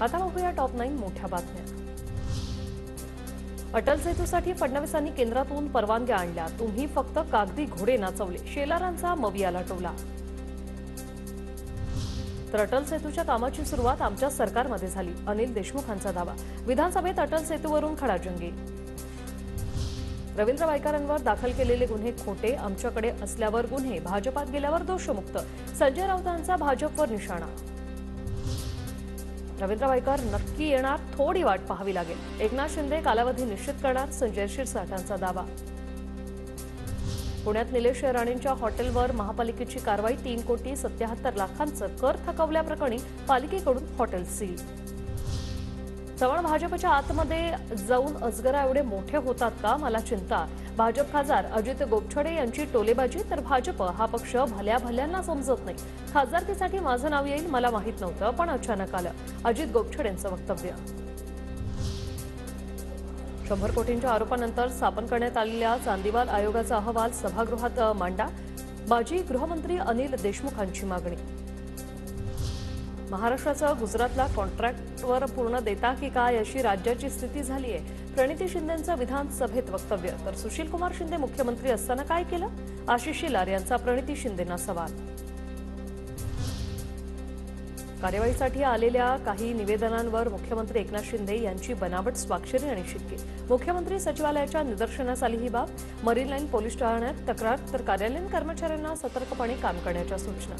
आता बघूया टॉप 9 मोठ्या बातम्या। अटल सेतूसाठी फडणवीसांनी केंद्रातून परवानग्या आणल्या, तुम्ही फक्त कागदी घोडे नाचवले, शेलारांचा मवियाला टोला। तर अटल सेतूच्या कामाची सुरुवात आमच्या सरकारमध्ये झाली, अनिल देशमुखांचा दावा। विधानसभेत अटल सेतूवरून खडाजंगी। रवींद्र वायकरांवर दाखल केलेले गुन्हे खोटे, आमच्याकडे असल्यावर गुन्हे, भाजपात गेल्यावर दोषमुक्त, संजय राऊतांचा भाजपवर निशाणा। रवींद्र वायकर नक्की येणार, थोडी वाट पाहावी लागेल, एकनाथ शिंदे कालावधी निश्चित करणार, संजय शिरसाटांचा दावा। पुण्यात निलेश राणेंच्या हॉटेलवर महापालिकेची कारवाई, 3,77,00,000 कर थकवल्याप्रकरणी पालिकेकडून हॉटेल सील। चव्हाण भाजपच्या आतमध्ये जाऊन अजगरा एवढे मोठे होतात का, मला चिंता, भाजप खासदार अजित गोपछडे यांची टोलेबाजी। तर भाजप हा पक्ष भल्या भल्यांना समजत नाही, खासदारकीसाठी माझं नाव येईल मला माहित नव्हतं, पण अचानक आलं, अजित गोपछडेंचं वक्तव्य। 100 कोटींच्या आरोपानंतर स्थापन करण्यात आलेल्या चांदीवाल आयोगाचा अहवाल सभागृहात मांडा, माजी गृहमंत्री अनिल देशमुखांची मागणी। महाराष्ट्राचं गुजरातला कॉन्ट्रॅक्टवर पूर्ण देता की काय अशी राज्याची स्थिती झाली आहे, प्रणिती शिंदेंचं विधानसभेत वक्तव्य। तर सुशीलकुमार शिंदे मुख्यमंत्री असताना काय केलं, आशिष शेलार यांचा प्रणिती शिंदेंना सवाल। कार्यवाहीसाठी आलेल्या काही निवेदनांवर मुख्यमंत्री एकनाथ शिंदे यांची बनावट स्वाक्षरी आणि शिक्के, मुख्यमंत्री सचिवालयाच्या निदर्शनास आली ही बाब। मरीन लाईन पोलीस ठाण्यात तक्रार, तर कार्यालयीन कर्मचाऱ्यांना सतर्कपणे काम करण्याच्या सूचना।